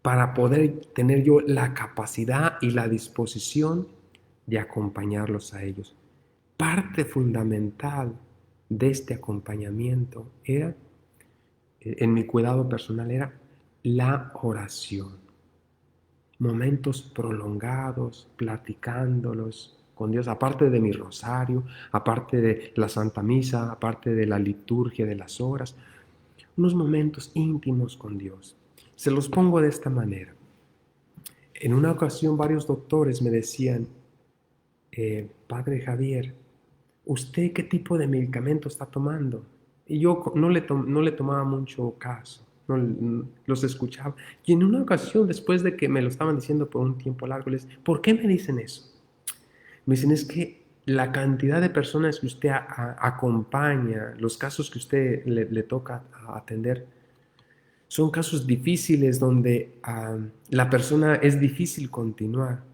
para poder tener yo la capacidad y la disposición de acompañarlos a ellos. Parte fundamental de este acompañamiento era, en mi cuidado personal, era la oración. Momentos prolongados, platicándolos con Dios, aparte de mi rosario, aparte de la Santa Misa, aparte de la liturgia de las horas, unos momentos íntimos con Dios. Se los pongo de esta manera. En una ocasión varios doctores me decían, Padre Javier, ¿usted qué tipo de medicamento está tomando? Y yo no le tomaba mucho caso, los escuchaba. Y en una ocasión, después de que me lo estaban diciendo por un tiempo largo, les dije, ¿por qué me dicen eso? Me dicen, es que la cantidad de personas que usted acompaña, los casos que usted le toca atender, son casos difíciles donde la persona es difícil continuar.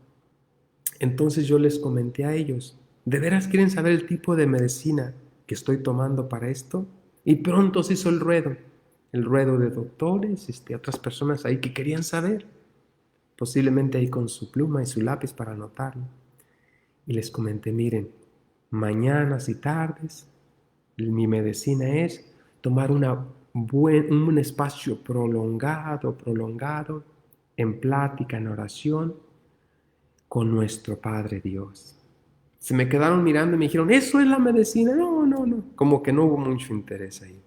Entonces yo les comenté a ellos, ¿de veras quieren saber el tipo de medicina que estoy tomando para esto? Y pronto se hizo el ruedo de doctores, otras personas ahí que querían saber, posiblemente ahí con su pluma y su lápiz para anotarlo. Y les comenté, miren, mañanas y tardes, mi medicina es tomar un espacio prolongado, en plática, en oración, con nuestro Padre Dios. Se me quedaron mirando y me dijeron, ¿eso es la medicina? No, no, no. Como que no hubo mucho interés ahí.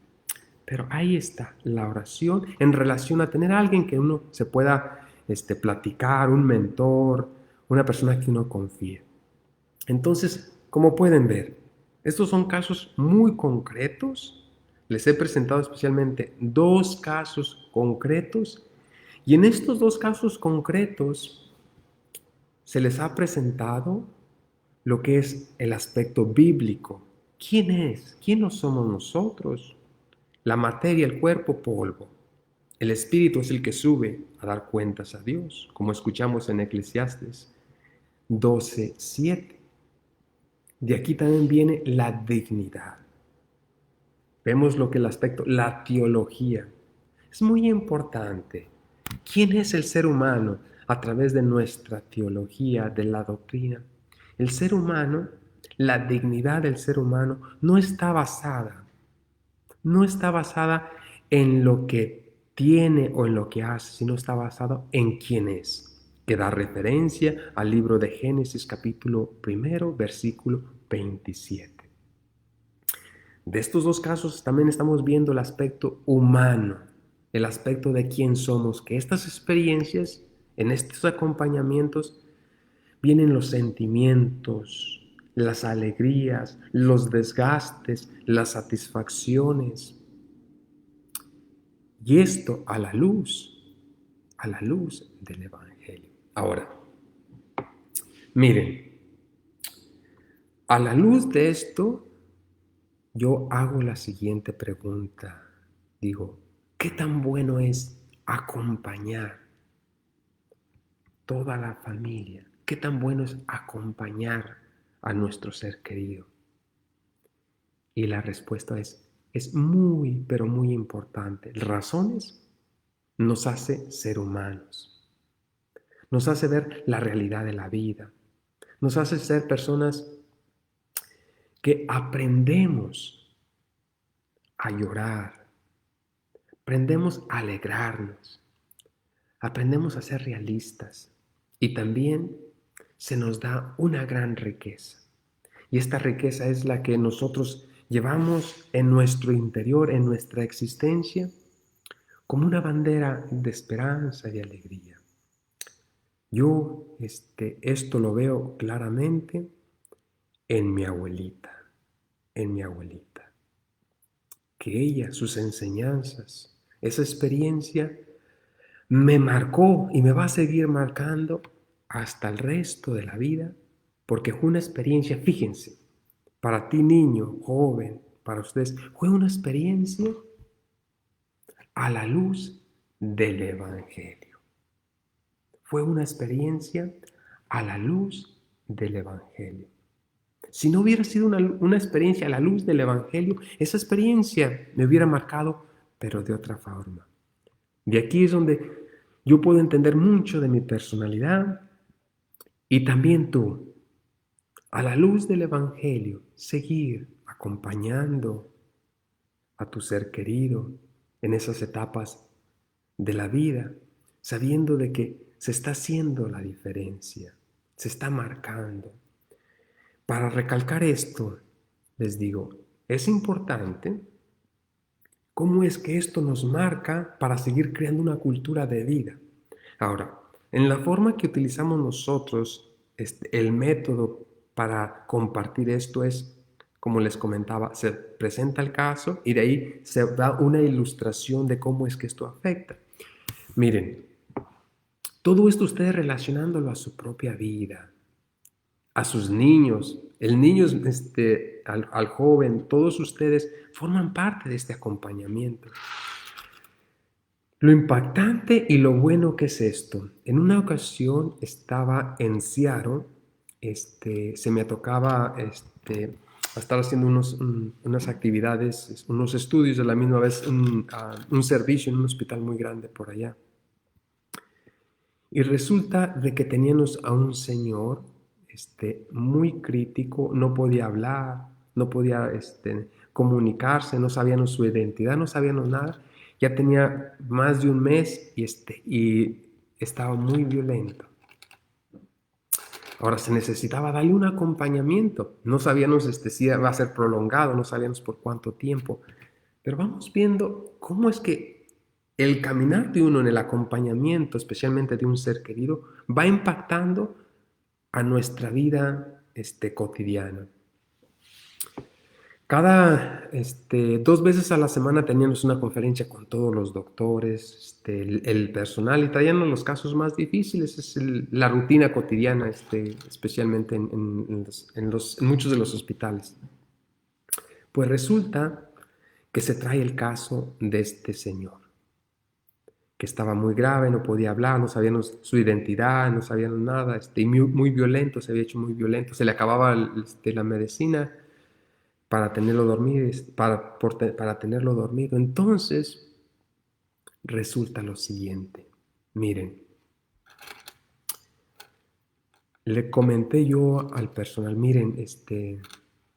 Pero ahí está la oración en relación a tener a alguien que uno se pueda platicar, un mentor, una persona que uno confíe. Entonces, como pueden ver, estos son casos muy concretos. Les he presentado especialmente 2 casos concretos y en estos 2 casos concretos se les ha presentado lo que es el aspecto bíblico. ¿Quién es? ¿Quién no somos nosotros? La materia, el cuerpo, polvo. El espíritu es el que sube a dar cuentas a Dios, como escuchamos en Eclesiastes 12:7. De aquí también viene la dignidad. Vemos lo que el aspecto, la teología. Es muy importante. ¿Quién es el ser humano a través de nuestra teología, de la doctrina? El ser humano, la dignidad del ser humano no está basada en lo que tiene o en lo que hace, sino está basada en quién es, que da referencia al libro de Génesis capítulo 1, versículo 27. De estos 2 casos también estamos viendo el aspecto humano, el aspecto de quién somos, que estas experiencias, en estos acompañamientos, vienen los sentimientos, las alegrías, los desgastes, las satisfacciones. Y esto a la luz del Evangelio. Ahora, miren, a la luz de esto, yo hago la siguiente pregunta. Digo, ¿qué tan bueno es acompañar toda la familia? ¿Qué tan bueno es acompañar a nuestro ser querido? Y la respuesta es muy, pero muy importante. Razones nos hace ser humanos, nos hace ver la realidad de la vida, nos hace ser personas que aprendemos a llorar, aprendemos a alegrarnos, aprendemos a ser realistas y también se nos da una gran riqueza. Y esta riqueza es la que nosotros llevamos en nuestro interior, en nuestra existencia, como una bandera de esperanza y de alegría. Yo esto lo veo claramente en mi abuelita, que ella, sus enseñanzas, esa experiencia me marcó y me va a seguir marcando hasta el resto de la vida, porque fue una experiencia, fíjense, para ti niño, joven, para ustedes, fue una experiencia a la luz del Evangelio. Fue una experiencia a la luz del Evangelio. Si no hubiera sido una experiencia a la luz del Evangelio, esa experiencia me hubiera marcado, pero de otra forma. De aquí es donde yo puedo entender mucho de mi personalidad y también tú, a la luz del Evangelio, seguir acompañando a tu ser querido en esas etapas de la vida, sabiendo de que se está haciendo la diferencia, se está marcando. Para recalcar esto, les digo, es importante cómo es que esto nos marca para seguir creando una cultura de vida. Ahora, en la forma que utilizamos nosotros, el método para compartir esto es, como les comentaba, se presenta el caso y de ahí se da una ilustración de cómo es que esto afecta. Miren, todo esto ustedes relacionándolo a su propia vida, a sus niños, el niño, al joven, todos ustedes forman parte de este acompañamiento. Lo impactante y lo bueno que es esto. En una ocasión estaba en Seattle, se me tocaba estar haciendo unas actividades, unos estudios, de la misma vez un servicio en un hospital muy grande por allá. Y resulta de que teníamos a un señor muy crítico, no podía hablar, no podía comunicarse, no sabíamos su identidad, no sabíamos nada. Ya tenía más de un mes y estaba muy violento. Ahora se necesitaba darle un acompañamiento. No sabíamos si iba a ser prolongado, no sabíamos por cuánto tiempo. Pero vamos viendo cómo es que el caminar de uno en el acompañamiento, especialmente de un ser querido, va impactando a nuestra vida cotidiana. Cada 2 veces a la semana teníamos una conferencia con todos los doctores, el personal, y traíamos los casos más difíciles, es la rutina cotidiana, especialmente en muchos de los hospitales. Pues resulta que se trae el caso de este señor, que estaba muy grave, no podía hablar, no sabíamos su identidad, no sabíamos nada, y muy violento, se había hecho muy violento, se le acababa la medicina para tenerlo dormido, para tenerlo dormido. Entonces, resulta lo siguiente. Miren, le comenté yo al personal, miren,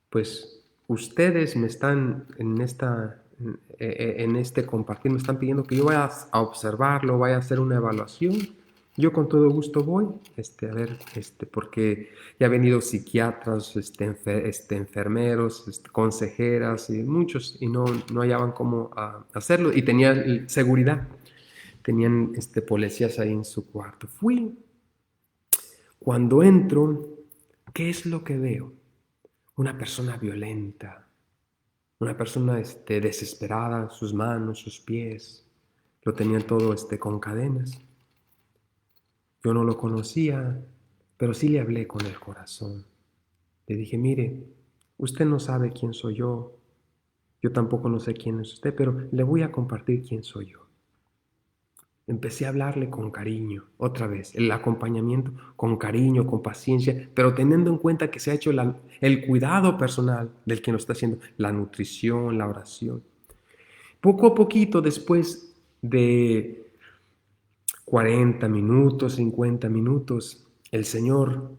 pues ustedes me están en este compartir, me están pidiendo que yo vaya a observarlo, vaya a hacer una evaluación. Yo con todo gusto voy, a ver, porque ya han venido psiquiatras, enfermeros, consejeras y muchos, y no hallaban cómo hacerlo, y tenían seguridad, tenían policías ahí en su cuarto. Fui. Cuando entro, ¿qué es lo que veo? Una persona violenta, una persona desesperada, sus manos, sus pies, lo tenían todo con cadenas. Yo no lo conocía, pero sí le hablé con el corazón. Le dije, mire, usted no sabe quién soy yo tampoco no sé quién es usted, pero le voy a compartir quién soy yo. Empecé a hablarle con cariño, otra vez, el acompañamiento con cariño, con paciencia, pero teniendo en cuenta que se ha hecho el cuidado personal del que nos está haciendo, la nutrición, la oración. Poco a poquito, después de 40 minutos, 50 minutos, el Señor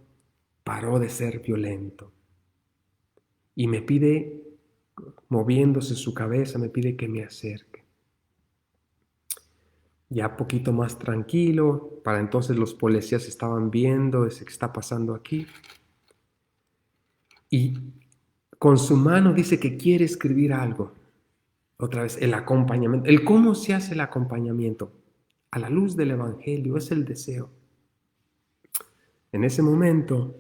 paró de ser violento y me pide, moviéndose su cabeza, me pide que me acerque. Ya poquito más tranquilo, para entonces los policías estaban viendo qué está pasando aquí. Y con su mano dice que quiere escribir algo. Otra vez, el acompañamiento. El cómo se hace el acompañamiento. A la luz del Evangelio, es el deseo. En ese momento,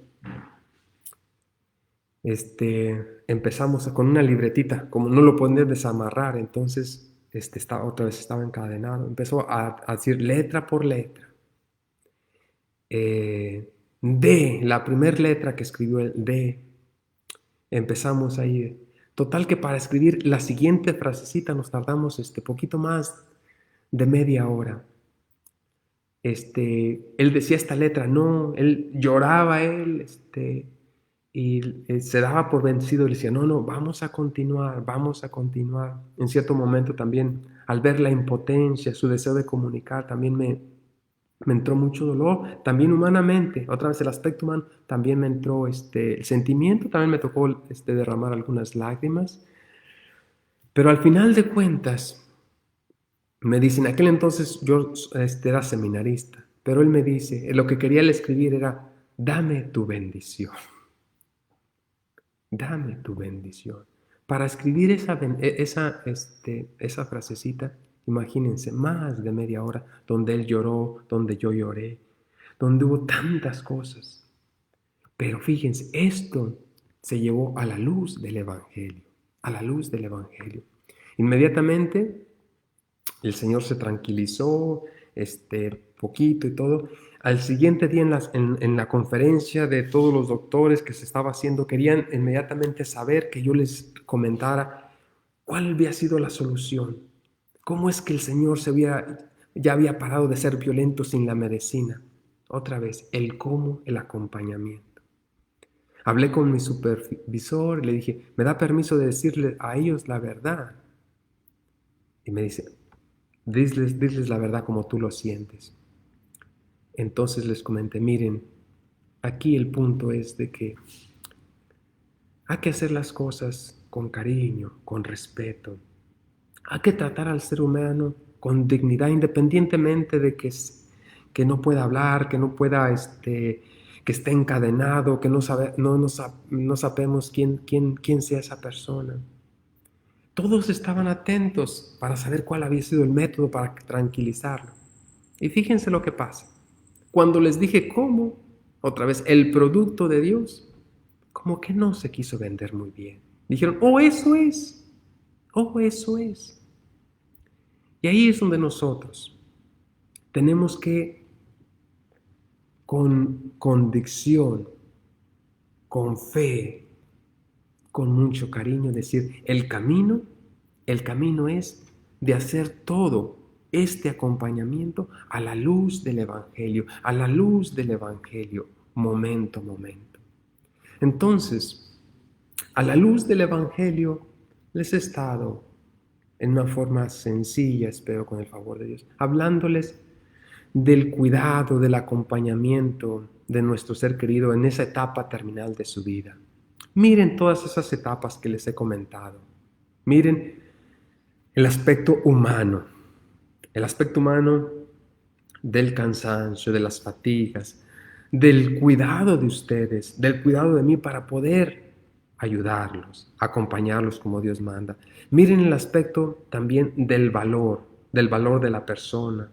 empezamos con una libretita, como no lo podía desamarrar, entonces otra vez estaba encadenado. Empezó a decir letra por letra. D, la primera letra que escribió el D. Empezamos ahí. Total que para escribir la siguiente frasecita nos tardamos poquito más de media hora. Él decía esta letra, no, él lloraba, y se daba por vencido, le decía, no, no, vamos a continuar, vamos a continuar. En cierto momento también, al ver la impotencia, su deseo de comunicar, también me entró mucho dolor, también humanamente, otra vez el aspecto humano, también me entró el sentimiento, también me tocó derramar algunas lágrimas, pero al final de cuentas, me dice, en aquel entonces yo era seminarista, pero él me dice, lo que quería él escribir era, dame tu bendición, dame tu bendición. Para escribir esa frasecita, imagínense, más de media hora, donde él lloró, donde yo lloré, donde hubo tantas cosas. Pero fíjense, esto se llevó a la luz del Evangelio, a la luz del Evangelio. Inmediatamente el Señor se tranquilizó, poquito y todo. Al siguiente día en la conferencia de todos los doctores que se estaba haciendo, querían inmediatamente saber que yo les comentara cuál había sido la solución. ¿Cómo es que el Señor ya había parado de ser violento sin la medicina? Otra vez, el cómo, el acompañamiento. Hablé con mi supervisor y le dije, ¿me da permiso de decirle a ellos la verdad? Y me dice, diles la verdad como tú lo sientes. Entonces les comenté, miren, aquí el punto es de que hay que hacer las cosas con cariño, con respeto. Hay que tratar al ser humano con dignidad, independientemente de que no pueda hablar, que no pueda, que esté encadenado, que no sabemos quién sea esa persona. Todos estaban atentos para saber cuál había sido el método para tranquilizarlo. Y fíjense lo que pasa. Cuando les dije cómo, otra vez, el producto de Dios, como que no se quiso vender muy bien. Dijeron, oh, eso es, oh, eso es. Y ahí es donde nosotros tenemos que, con convicción, con fe, con mucho cariño, decir, el camino es de hacer todo este acompañamiento a la luz del Evangelio, a la luz del Evangelio, momento a momento. Entonces, a la luz del Evangelio, les he estado en una forma sencilla, espero con el favor de Dios, hablándoles del cuidado, del acompañamiento de nuestro ser querido en esa etapa terminal de su vida. Miren todas esas etapas que les he comentado. Miren el aspecto humano del cansancio, de las fatigas, del cuidado de ustedes, del cuidado de mí para poder ayudarlos, acompañarlos como Dios manda. Miren el aspecto también del valor de la persona,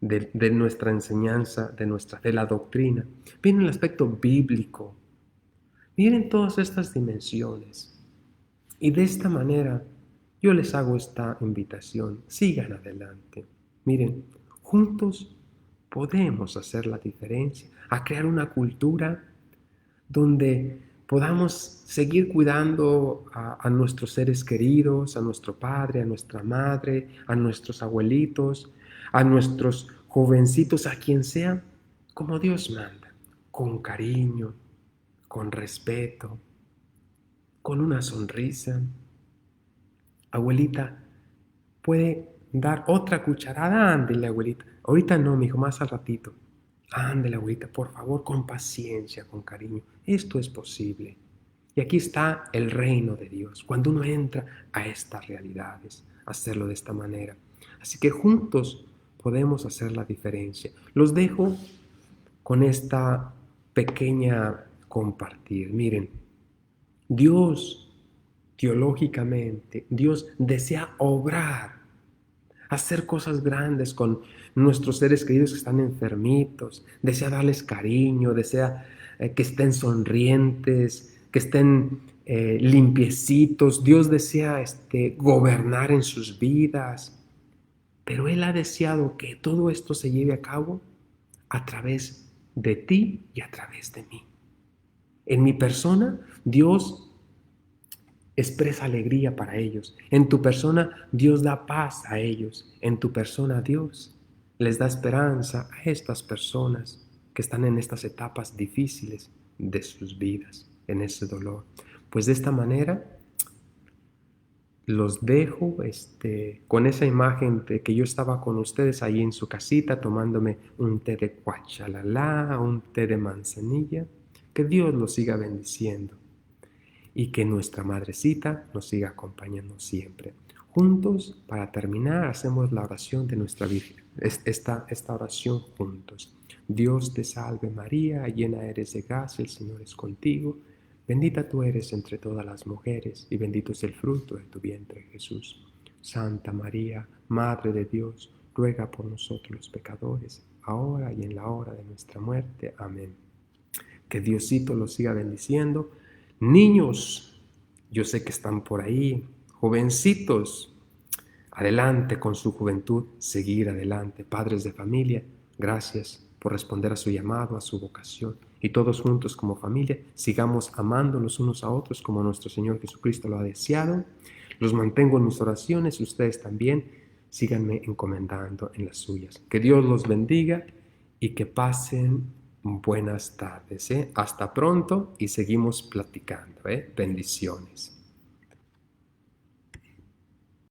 de nuestra enseñanza, de la doctrina. Miren el aspecto bíblico. Miren todas estas dimensiones. Y de esta manera yo les hago esta invitación. Sigan adelante. Miren, juntos podemos hacer la diferencia, a crear una cultura donde podamos seguir cuidando a nuestros seres queridos, a nuestro padre, a nuestra madre, a nuestros abuelitos, a nuestros jovencitos, a quien sea, como Dios manda, con cariño, con respeto, con una sonrisa. Abuelita, ¿puede dar otra cucharada? Ándele, abuelita. Ahorita no, mijo, más al ratito. Ándele, abuelita, por favor, con paciencia, con cariño. Esto es posible. Y aquí está el reino de Dios. Cuando uno entra a estas realidades, hacerlo de esta manera. Así que juntos podemos hacer la diferencia. Los dejo con esta pequeña compartir. Miren, Dios, teológicamente, Dios desea obrar, hacer cosas grandes con nuestros seres queridos que están enfermitos, desea darles cariño, desea que estén sonrientes, que estén limpiecitos. Dios desea gobernar en sus vidas, pero Él ha deseado que todo esto se lleve a cabo a través de ti y a través de mí. En mi persona, Dios expresa alegría para ellos. En tu persona, Dios da paz a ellos. En tu persona, Dios les da esperanza a estas personas que están en estas etapas difíciles de sus vidas, en ese dolor. Pues de esta manera los dejo con esa imagen de que yo estaba con ustedes ahí en su casita tomándome un té de cuachalalá, un té de manzanilla. Que Dios los siga bendiciendo y que nuestra madrecita nos siga acompañando siempre. Juntos, para terminar, hacemos la oración de nuestra Virgen, esta oración juntos. Dios te salve María, llena eres de gracia, el Señor es contigo. Bendita tú eres entre todas las mujeres, y bendito es el fruto de tu vientre, Jesús. Santa María, Madre de Dios, ruega por nosotros los pecadores, ahora y en la hora de nuestra muerte. Amén. Que Diosito los siga bendiciendo. Niños, yo sé que están por ahí, jovencitos, adelante con su juventud, seguir adelante. Padres de familia, gracias por responder a su llamado, a su vocación. Y todos juntos como familia, sigamos amándonos unos a otros como nuestro Señor Jesucristo lo ha deseado. Los mantengo en mis oraciones y ustedes también síganme encomendando en las suyas. Que Dios los bendiga y que pasen buenas tardes. Hasta pronto y seguimos platicando. Bendiciones.